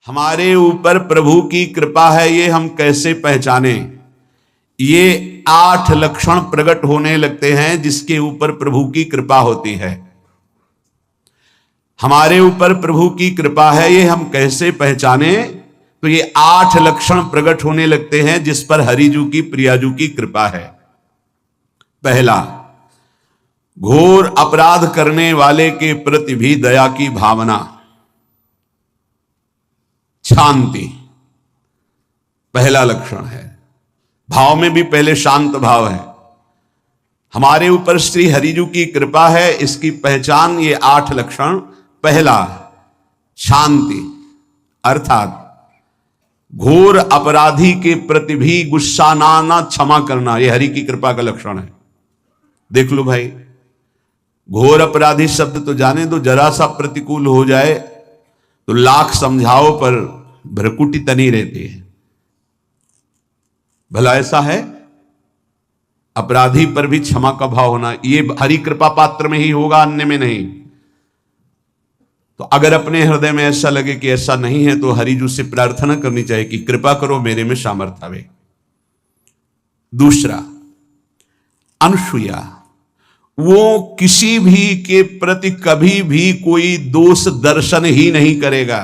हमारे ऊपर प्रभु की कृपा है ये हम कैसे पहचाने। ये 8 लक्षण प्रकट होने लगते हैं जिसके ऊपर प्रभु की कृपा होती है। हमारे ऊपर प्रभु की कृपा है ये हम कैसे पहचाने, तो ये 8 लक्षण प्रकट होने लगते हैं जिस पर हरिजू की प्रियाजू की कृपा है। पहला, घोर अपराध करने वाले के प्रति भी दया की भावना, शांति पहला लक्षण है। भाव में भी पहले शांत भाव है। हमारे ऊपर श्री हरिजू की कृपा है, इसकी पहचान ये 8 लक्षण। पहला, शांति, अर्थात घोर अपराधी के प्रति भी गुस्सा ना आना, क्षमा करना, यह हरि की कृपा का लक्षण है। देख लो भाई, घोर अपराधी शब्द तो जाने दो, जरा सा प्रतिकूल हो जाए तो लाख समझाओ पर भ्रकुटी तनी रहती है। भला ऐसा है? अपराधी पर भी क्षमा का भाव होना, ये हरि कृपा पात्र में ही होगा, अन्य में नहीं। तो अगर अपने हृदय में ऐसा लगे कि ऐसा नहीं है तो हरिजू से प्रार्थना करनी चाहिए कि कृपा करो, मेरे में सामर्थ्य आवे। दूसरा, अनुसूया, वो किसी भी के प्रति कभी भी कोई दोष दर्शन ही नहीं करेगा।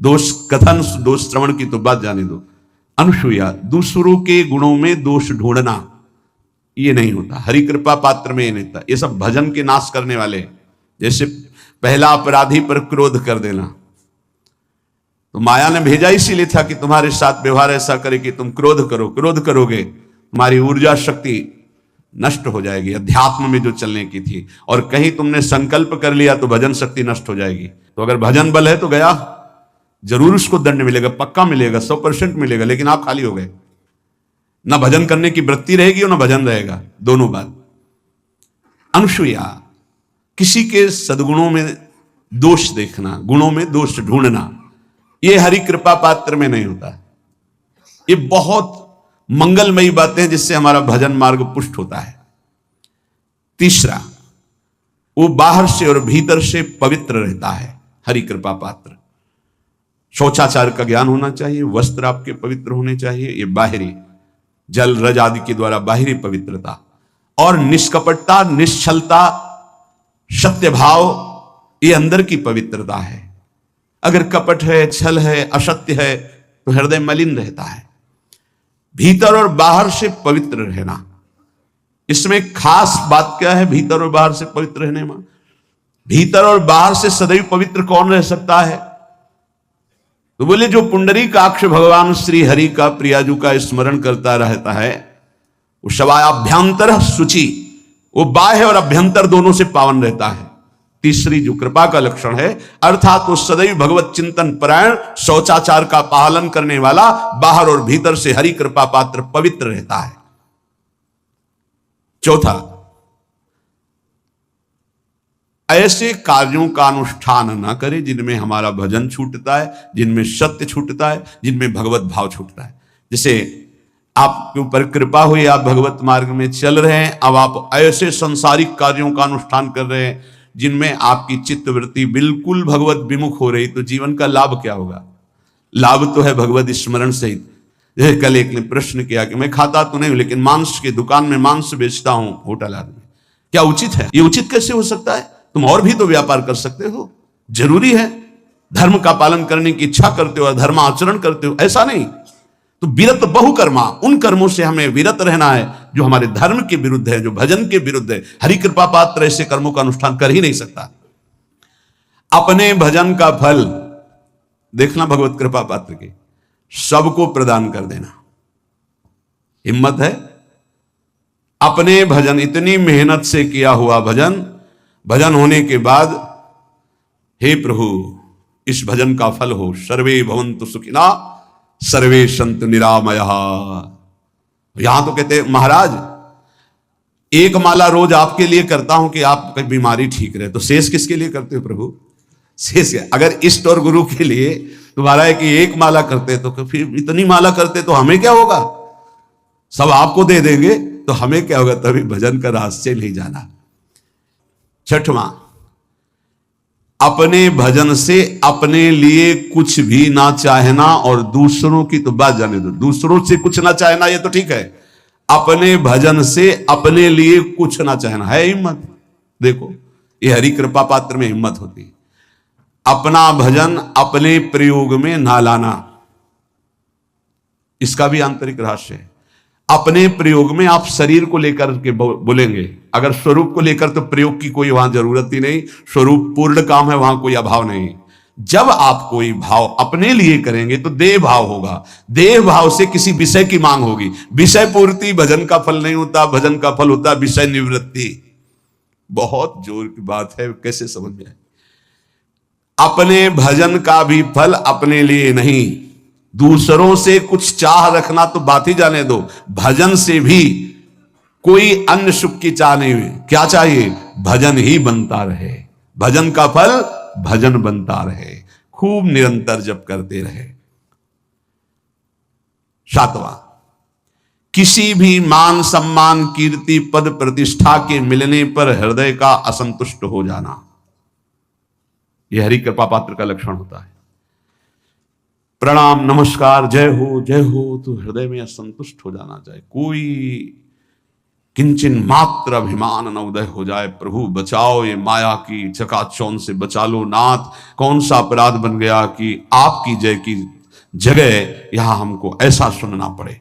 दोष कथन, दोष श्रवण की तो बात जाने दो। अनुसूया, दूसरों के गुणों में दोष ढूंढना ये नहीं होता, हरि कृपा पात्र में ये नहीं था। ये सब भजन के नाश करने वाले। जैसे पहला अपराधी पर क्रोध कर देना, तो माया ने भेजा इसीलिए था कि तुम्हारे साथ व्यवहार ऐसा करे कि तुम क्रोध करो। क्रोध करोगे तुम्हारी ऊर्जा शक्ति नष्ट हो जाएगी, अध्यात्म में जो चलने की थी। और कहीं तुमने संकल्प कर लिया तो भजन शक्ति नष्ट हो जाएगी। तो अगर भजन बल है तो गया, जरूर उसको दंड मिलेगा, पक्का मिलेगा, 100% मिलेगा, लेकिन आप खाली हो गए। ना भजन करने की वृत्ति रहेगी और ना भजन रहेगा, दोनों बात। अनुसूया, किसी के सद्गुणों में दोष देखना, गुणों में दोष ढूंढना, यह हरि कृपा पात्र में नहीं होता। ये बहुत मंगलमयी बातें जिससे हमारा भजन मार्ग पुष्ट होता है। तीसरा, वो बाहर से और भीतर से पवित्र रहता है, हरि कृपा पात्र। शौचाचार का ज्ञान होना चाहिए, वस्त्र आपके पवित्र होने चाहिए, ये बाहरी जल रज आदि के द्वारा बाहरी पवित्रता। और निष्कपटता, निश्चलता, सत्य भाव, ये अंदर की पवित्रता है। अगर कपट है, छल है, असत्य है तो हृदय मलिन रहता है। भीतर और बाहर से पवित्र रहना, इसमें खास बात क्या है? भीतर और बाहर से पवित्र रहने में, भीतर और बाहर से सदैव पवित्र कौन रह सकता है? तो बोले जो पुंडरीकाक्ष भगवान श्री हरि का, प्रियाजू का स्मरण करता रहता है, वो शवाभ्यंतर शुचि, वो बाह्य और अभ्यंतर दोनों से पावन रहता है। तीसरी जो कृपा का लक्षण है, अर्थात वो सदैव भगवत चिंतन परायण, शौचाचार का पालन करने वाला, बाहर और भीतर से हरि कृपा पात्र पवित्र रहता है। चौथा, ऐसे कार्यों का अनुष्ठान न करे जिनमें हमारा भजन छूटता है, जिनमें सत्य छूटता है, जिनमें भगवत भाव छूटता है। जैसे आपके ऊपर कृपा हुई, आप भगवत मार्ग में चल रहे हैं, अब आप ऐसे संसारिक कार्यों का अनुष्ठान कर रहे हैं जिनमें आपकी चित्तवृत्ति बिल्कुल भगवत विमुख हो रही, तो जीवन का लाभ क्या होगा? लाभ तो है भगवत स्मरण सहित। जैसे कल एक ने प्रश्न किया कि मैं खाता तो नहीं हूं लेकिन मांस की दुकान में मांस बेचता हूं, होटल आदमी, क्या उचित है? ये उचित कैसे हो सकता है? तुम और भी तो व्यापार कर सकते हो। जरूरी है धर्म का पालन करने की इच्छा करते हो, धर्म आचरण करते हो, ऐसा नहीं। तो विरत बहुकर्मा, उन कर्मों से हमें विरत रहना है जो हमारे धर्म के विरुद्ध है, जो भजन के विरुद्ध है। हरि कृपा पात्र ऐसे कर्मों का अनुष्ठान कर ही नहीं सकता। अपने भजन का फल देखना भगवत कृपा पात्र की, सबको प्रदान कर देना। हिम्मत है? अपने भजन, इतनी मेहनत से किया हुआ भजन, भजन होने के बाद हे प्रभु इस भजन का फल हो, सर्वे भवन्तु सुखिना सर्वे सन्तु निरामया। यहां तो कहते महाराज एक माला रोज आपके लिए करता हूं कि आपकी बीमारी ठीक रहे, तो शेष किसके लिए करते हो प्रभु? शेष अगर इष्ट और गुरु के लिए तुम्हारा है कि एक माला करते तो फिर इतनी माला करते तो हमें क्या होगा? सब आपको दे देंगे तो हमें क्या होगा? तभी भजन का रहस्य नहीं जाना। छठवां, अपने भजन से अपने लिए कुछ भी ना चाहना, और दूसरों की तो बात जाने दो, दूसरों से कुछ ना चाहना ये तो ठीक है, अपने भजन से अपने लिए कुछ ना चाहना है हिम्मत। देखो ये हरि कृपा पात्र में हिम्मत होती है। अपना भजन अपने प्रयोग में ना लाना, इसका भी आंतरिक रहस्य है। अपने प्रयोग में आप शरीर को लेकर के बोलेंगे, अगर स्वरूप को लेकर तो प्रयोग की कोई वहां जरूरत ही नहीं, स्वरूप पूर्ण काम है, वहां कोई अभाव नहीं। जब आप कोई भाव अपने लिए करेंगे तो देह भाव होगा, देह भाव से किसी विषय की मांग होगी। विषय पूर्ति भजन का फल नहीं होता, भजन का फल होता विषय निवृत्ति। बहुत जोर की बात है, कैसे समझ में आए। अपने भजन का भी फल अपने लिए नहीं, दूसरों से कुछ चाह रखना तो बात ही जाने दो, भजन से भी कोई अन्य सुख की चाह नहीं हुई। क्या चाहिए? भजन ही बनता रहे, भजन का फल भजन बनता रहे, खूब निरंतर जप करते रहे। 7वां, किसी भी मान सम्मान कीर्ति पद प्रतिष्ठा के मिलने पर हृदय का असंतुष्ट हो जाना, यह हरि कृपा पात्र का लक्षण होता है। प्रणाम नमस्कार जय हो तो हृदय में असंतुष्ट हो जाना चाहिए। कोई किंचन मात्र अभिमान न उदय हो जाए। प्रभु बचाओ, ये माया की चकाचौंध से बचा लो नाथ। कौन सा अपराध बन गया कि आपकी जय की जगह यहां हमको ऐसा सुनना पड़े।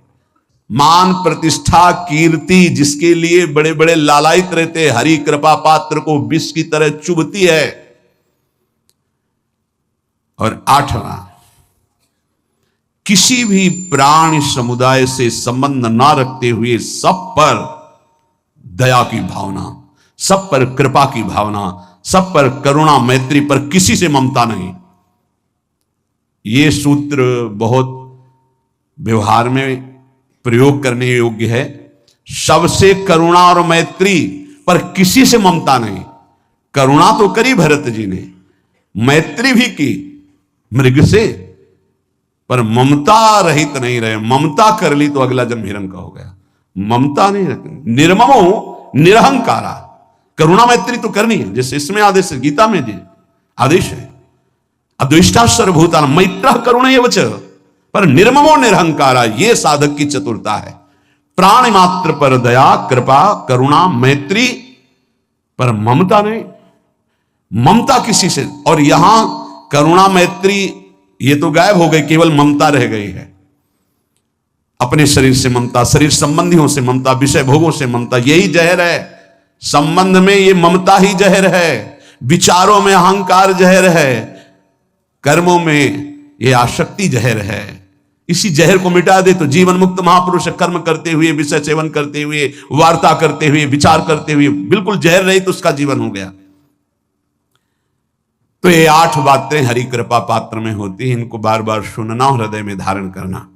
मान प्रतिष्ठा कीर्ति जिसके लिए बड़े बड़े लालायित रहते, हरि कृपा पात्र को विष की तरह चुभती है। और 8वां, किसी भी प्राणी समुदाय से संबंध ना रखते हुए सब पर दया की भावना, सब पर कृपा की भावना, सब पर करुणा मैत्री पर किसी से ममता नहीं। ये सूत्र बहुत व्यवहार में प्रयोग करने योग्य है। सबसे करुणा और मैत्री पर किसी से ममता नहीं। करुणा तो करी भरत जी ने, मैत्री भी की मृग से, पर ममता रहित नहीं रहे। ममता कर ली तो अगला जन्म हिरण का हो गया। ममता नहीं रखनी, निर्ममो निरहंकारा। करुणा मैत्री तो करनी है, जैसे इसमें आदेश है, गीता में जी आदेश है, अद्वेष्टा सर्वभूतानां मैत्रः करुणैव च, पर निर्ममो निरहंकारा, ये साधक की चतुरता है। प्राणी मात्र पर दया कृपा करुणा मैत्री, पर ममता नहीं। ममता किसी से, और यहां करुणा मैत्री ये तो गायब हो गई, केवल ममता रह गई है। अपने शरीर से ममता, शरीर संबंधियों से ममता, विषय भोगों से ममता, यही जहर है। संबंध में ये ममता ही जहर है, विचारों में अहंकार जहर है, कर्मों में ये आसक्ति जहर है। इसी जहर को मिटा दे तो जीवन मुक्त महापुरुष कर्म करते हुए, विषय सेवन करते हुए, वार्ता करते हुए, विचार करते हुए, बिल्कुल जहर रहित तो उसका जीवन हो गया। तो ये 8 बातें हरि कृपा पात्र में होती है, इनको बार बार सुनना, हृदय में धारण करना।